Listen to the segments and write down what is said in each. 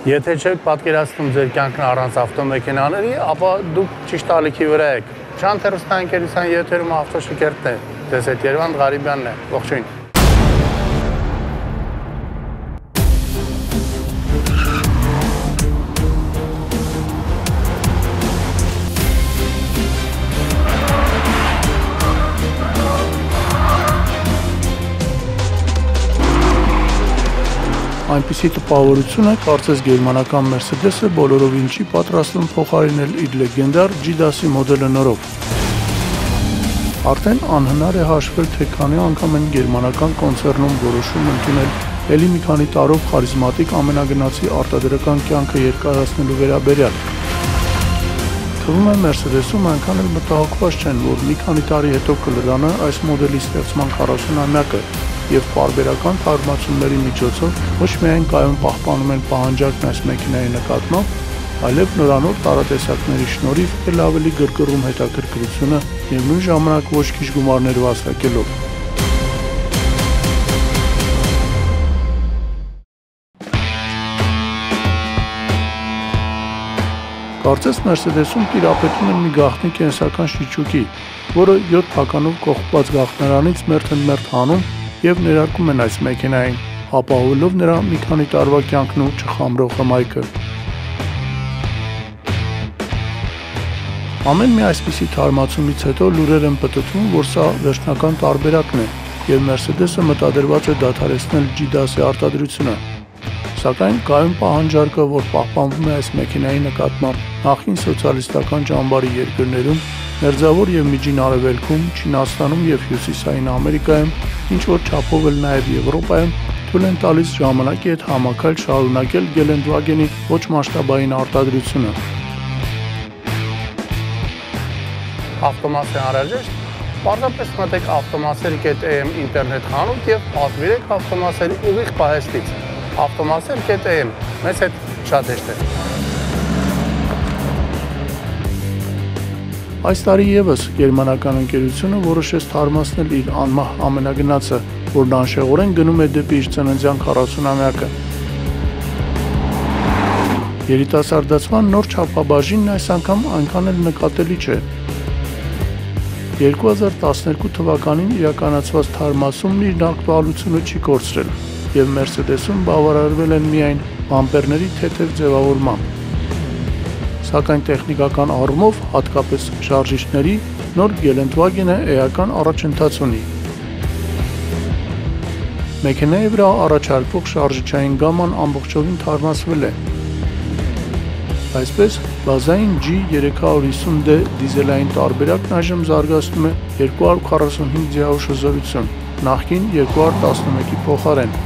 Եթե չեք պատկերացնում ձեր կյանքն առանց ավտոմեքենաների, ապա դուք ճիշտ ալիքի վրա եք։ Շանթ հեռուստաընկերության եթերում ավտոշիկերտն է։ Դες հետ Երևան Ղարիբյանն է։ Ողջույն։ Այնպիսի տպավորություն է, կարծես գերմանական Mercedes-ը բոլորովին չի պատրաստվում փոխարինել իր լեգենդար G-Dasi մոդելը նորով։ Արդեն անհնար է հաշվել, թե քանի անգամ են գերմանական կոնցեռնում որոշում ընդունել ելի մի քանի տարով խարիզմատիկ ամենագնացի արտադրական կյանքը երկարացնելու վերաբերյալ։ Թվում է Mercedes-ում այնքան էլ մտահոգված չեն, որ մի քանի տարի հետո կլրանը այս մոդելի ստեղծման 40-ամյակը և պարբերական թարմացումների միջոցով ոչ միայն կայուն պահպանում են պահանջարկն այս մեքենայի նկատմամբ, այլև նորանոր տարատեսակների շնորհիվ էլ ավելի գրգռում հետաքրքրությունը և նույն ժամանակ ոչ քիչ գումարներ վաստակելով։ Կարծես Mercedes-ում տիրապետում են մի գաղտնի կենսական շիճուկի, որը 7 փականով կողպված գաղտնարանից մերթ հանում և ներարկում են այս մեքենային, ապահովելով նրա մի քանի տարվա կյանքն ու չխամրող հմայքը։ Ամեն մի այսպիսի թարմացումից հետո լուրեր են պտտվում, որ սա վերջնական տարբերակն է, և Mercedes-ը մտադրված է դադարեցնել G-Dasi արտադրությունը։ Սակայն կայուն պահանջարկը, որ պահպանվում է այս մեքենայի նկատմամբ նախկին սոցիալիստական ճամբարի երկրներում, Մերձավոր և Միջին Արևելքում, Չինաստանում և Հյուսիսային Ամերիկայում, ինչ-որ չափով էլ նաև Եվրոպայում, թույլ են տալիս ժամանակի հետ համակալ շարունակել Գելենդվագենի ոչ մասշտաբային արտադրությունը։ Ավտոմասը անհրաժեշտ, պարզապես մտեք avtomaser.am ինտերնետ խանութ և պատվիրեք ավտոմասերի ուղիղ պահեստից։ Avtomaser.am, մեզ հետ շատ հեշտ է։ Այս տարի ևս գերմանական ընկերությունը որոշեց թարմացնել իր անմահ ամենագնացը, որն անշեղորեն գնում է դեպի իր ծննդյան 40-ամյակը։ Երիտասարդացման նոր չափաբաժինն այս անգամ այնքան էլ նկատելի չէ։ 2012 թվականին իրականացված թարմացումն իր ակտուալությունը չի կորցրել, և Mercedes-ում բավարարվել են միայն բամպերների թեթև ձևավորմամբ։ Սակայն տեխնիկական առումով, հատկապես շարժիչների, նոր Գելենդվագենը էական առաջընթաց ունի։ Մեքենայի վրա առաջարկվող շարժիչային գաման ամբողջովին թարմացվել է։ Այսպես, բազային G350D դիզելային տարբերակն այժմ զարգացնում է 245 ձիավուր շզորություն, նախկին 211-ի փոխարեն։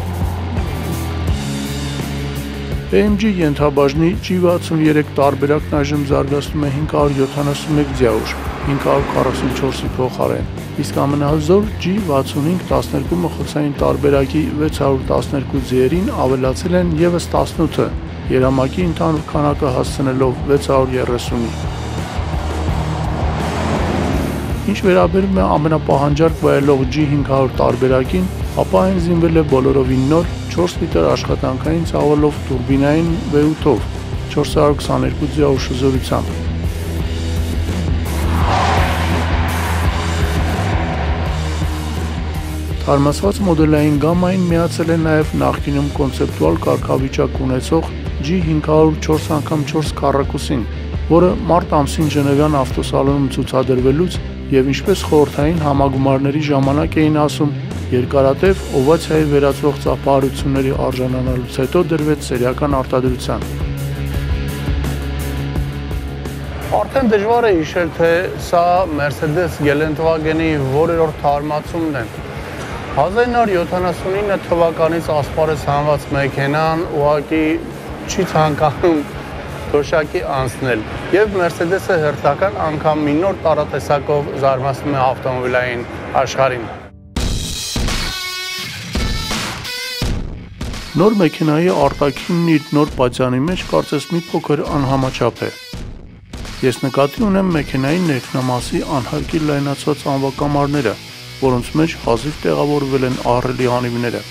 AMG ենթաբաժնի G63 տարբերակն այժմ զարգացնում է 571 ձիավուր, 544-ի փոխարեն, իսկ ամենահզոր G65 12 մխոցային տարբերակի 612 ձիերին ավելացել են ևս 18-ը, երամակի ընդհանուր քանակը հասցնելով 630-ի։ Ինչ վերաբերում է ամենապահանջարկ վայելող G500 տարբերակին, ապա այն զինվել է բոլորովին նոր 4 լիտր աշխատանքային ցավալով տուրբինային V8-ով 422 ձիավուր շզորությամբ։ Թարմացված մոդելային գամային միացել է նաև նախկինում կոնցեպտուալ կարգավիճակ ունեցող G500 4x4 քառակուսին, որը մարտ ամսին Ժնևյան ավտոսալոնում ցուցադրվելուց և ինչպես խորհրդային համագումարների ժամանակ էին ասում, երկարատև օվացիայի վերածվող ծափահարությունների արժանանալուց հետո դրվեց սերիական արտադրության։ Արդեն դժվար է հիշել, թե սա Mercedes Գելենդվագենի որերորդ թարմացումն է։ 1979 թվականից ասպարեզ հանված մեքենան ուղղակի չի ցանկանում թոշակի անցնել, և Mercedes-ը հերթական անգամ մի նոր տարատեսակով զարմացնում է ավտոմոբիլային աշխարհին։ Նոր մեքենայի արտաքինն իր նոր պատյանի մեջ կարծես մի փոքր անհամաչափ է։ Ես նկատի ունեմ մեքենայի ներքնամասի անհարկի լայնացված անվակամարները, որոնց մեջ հազիվ տեղավորվել են ահռելի անիվները։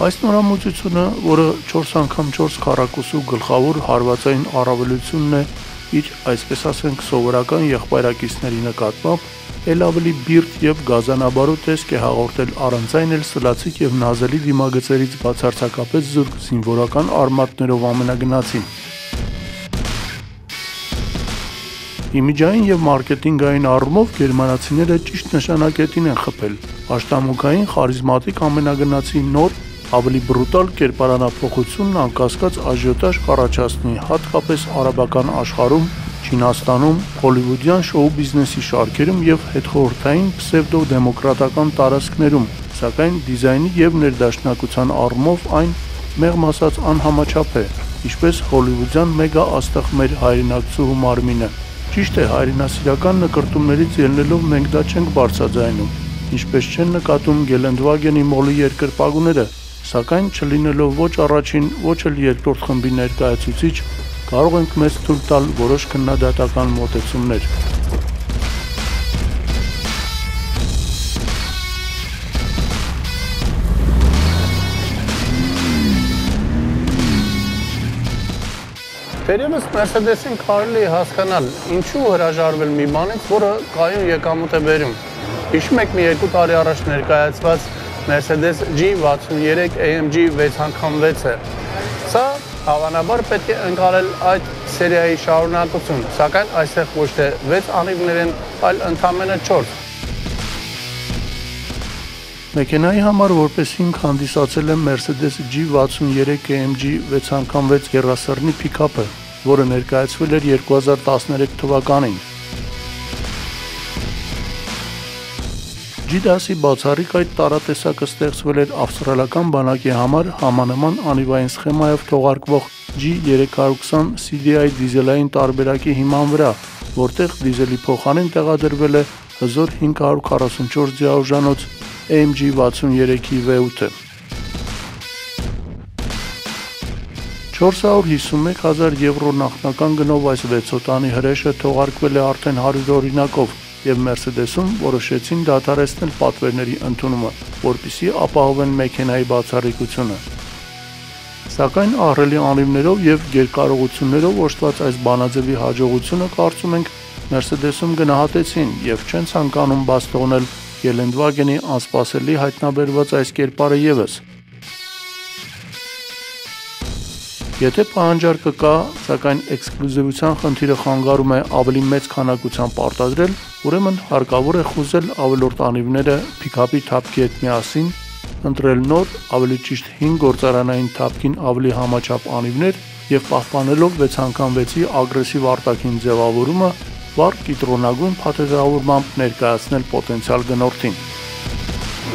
Այս նորամուծությունը, որը 4x4 քառակուսու գլխավոր հարվածային առավելությունն է իր, այսպես ասենք, սովորական եղբայրակիցների նկատմամբ, էլ ավելի բիրտ և գազանաբարու տեսք է հաղորդել առանց այն էլ սլացիկ և նազելի դիմագծերից բացարձակապես զուրկ զինվորական արմատներով ամենագնացին։ Իմիջային և մարքեթինգային առումով գերմանացիները ճիշտ նշանակետին են խփել աշտամուքային խարիզմատիկ ամենագնացի նոր, ավելի բրուտալ կերպարանափոխությունն անկասկած աժիոտաժ կառաջացնի հատկապես արաբական աշխարհում, Չինաստանում, հոլիվուդյան շոու բիզնեսի շարքերում և հետխորհրդային պսևդո-դեմոկրատական տարածքներում, սակայն դիզայնի և ներդաշնակության առումով այն, մեղմ ասած, անհամաչափ է, ինչպես հոլիվուդյան մեգա աստղ մեր հայրենակցուհու մարմինը։ Ճիշտ է, հայրենասիրական նկրտումներից ելնելով մենք դա չենք բարձրաձայնում, ինչպես չեն նկատում Գելենդվագենի մոլի երկրպագուները, սակայն չլինելով ոչ առաջին, ոչ էլ երկրորդ խմբի ներկայացուցիչ, կարող ենք մեզ թույլ տալ որոշ քննադատական մոտեցումներ։ Թերևս Mercedes-ին կարելի է հասկանալ, ինչու հրաժարվել մի բանից, որը կայուն եկամուտ է բերում։ Հիշում եք մի 2 տարի առաջ ներկայացված Mercedes G63 AMG 6x6-ը։ Սա հավանաբար պետք է ընկալել այդ սերիայի շարունակություն, սակայն այստեղ ոչ թե 6 անիվներ են, այլ ընդամենը 4։ Մեքենայի համար որպես հիմք հանդիսացել է Mercedes G63 AMG 6x6 եռասեռնի փիքափը, որը ներկայացվել էր 2013 թվականին։ G-Dasi բացառիկ այդ տարատեսակը ստեղծվել էր ավստրալիական բանակի համար համանման անիվային սխեմայով թողարկվող G320 CDI դիզելային տարբերակի հիման վրա, որտեղ դիզելի փոխարեն տեղադրվել է հզոր 544 ձիաուժանոց AMG 63-ի V8-ը։ 451,000 եվրո նախնական գնով այս 6 հոտանի հրեշը թողարկվել է արդեն 100 օրինակով և Mercedes-ում որոշեցին դադարեցնել պատվերների ընդունումը, որպեսզի ապահովեն մեքենայի բացառիկությունը։ Սակայն ահռելի անիվներով և գերկարողություններով օժտված այս բանաձևի հաջողությունը, կարծում ենք, Mercedes-ում գնահատեցին և չեն ցանկանում բաց թողնել Գելենդվագենի անսպասելի հայտնաբերված այս կերպարը ևս։ Եթե պահանջարկը կա, սակայն էքսկլյուզիվության խնդիրը խանգարում է ավելի մեծ քանակությամբ արտադրել, ուրեմն հարկավոր է խուզել ավելորդ անիվները փիքափի թափքի հետ միասին, ընտրել նոր, ավելի ճիշտ 5 գործարանային թափքին ավելի համաչափ անիվներ և պահպանելով 6x6-ի ագրեսիվ արտաքին ձևավորումը, վառ կիտրոնագույն փաթեթավորմամբ ներկայացնել պոտենցիալ գնորդին։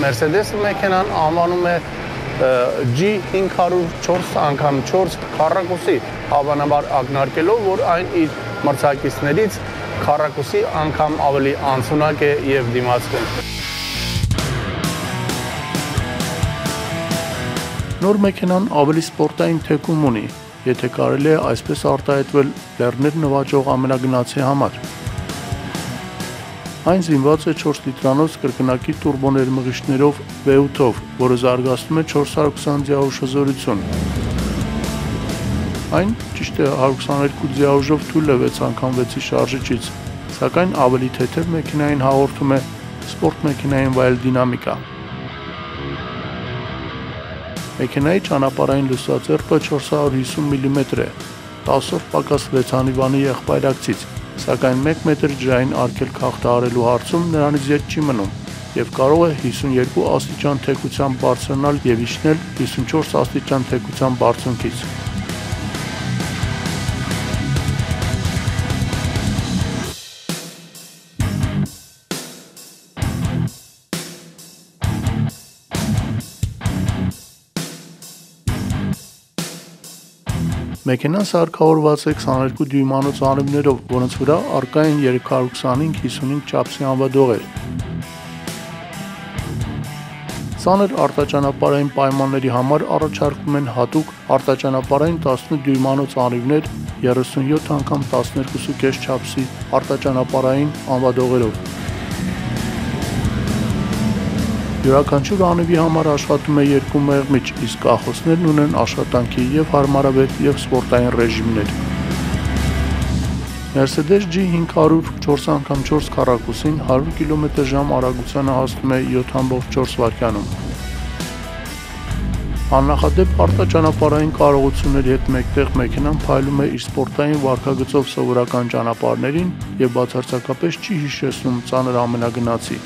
Mercedes-ը մեքենան անվանում է G504x4 քառակուսի, հավանաբար ակնարկելով, որ այն իր մրցակիցներից քառակուսի անգամ ավելի անցունակ է և դիմացկուն։ Նոր մեքենան ավելի սպորտային թեկում ունի, եթե կարելի է այսպես արտահայտվել լեռներ նվաճող ամենագնացի համար։ Այն զինված է 4 լիտրանոց կրկնակի տուրբոներմղիչներով V8-ով, որը զարգացնում է 420 ձիաուժ հզորություն։ Այն, ճիշտ է, 122 ձիաուժով թույլ է 6x6-ի շարժիչից, սակայն ավելի թեթև մեքենային հաղորդում է սպորտ մեքենային վայել դինամիկա։ Մեքենայի ճանապարհային լուսաձեռքը 450 մմ է, 10-ով պակաս 6-անիվանի եղբայրակցից, սակայն 1 մետր ջրային արգելք հաղթահարելու հարցում նրանից ետ չի մնում և կարող է 52 աստիճան թեքությամբ բարձրանալ և իջնել 54 աստիճան թեքության բարձունքից։ Մեքենան սարքավորված է 22 դյույմանոց անիվներով, որոնց վրա առկա են 325-55 չափսի անվադողեր։ Ծանր արտաճանապարհային պայմանների համար առաջարկվում են հատուկ արտաճանապարհային 18 դյույմանոց անիվներ 37x12.5 չափսի արտաճանապարհային անվադողերով։ Յուրաքանչյուր անիվի համար աշխատում է 2 մեղմիչ, իսկ կախոսներն ունեն աշխատանքի և հարմարավետ և սպորտային ռեժիմներ։ Mercedes G500 4x4 քառակուսին 100 կմ/ժ արագությանը հասնում է 7,4 վայրկյանում։ Աննախադեպ արտաճանապարհային կարողությունների հետ մեկտեղ մեքենան փայլում է իր սպորտային վարքագծով սովորական ճանապարհներին և բացարձակապես չի հիշեցնում ծանր ամենագնացի։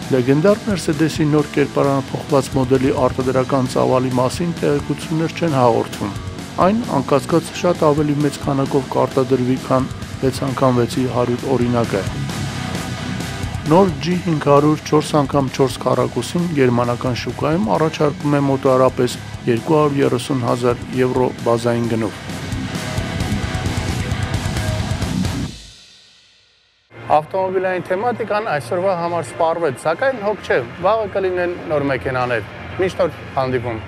Լեգենդար Mercedes-ի նոր կերպարանափոխված մոդելի արտադրական ծավալի մասին տեղեկություններ չեն հաղորդվում։ Այն անկասկած շատ ավելի մեծ քանակով կարտադրվի, քան 6x6-ի 100 օրինակը։ Նոր G500 4x4 քառակուսին գերմանական շուկայում առաջարկվում է մոտավորապես 230,000 եվրո բազային գնով։ Ավտոմոբիլային թեմատիկան այսօրվա համար սպառվեց, սակայն հոգ չէ, վաղը կլինեն նոր մեքենաներ։ Միշտ օր հանդիպում։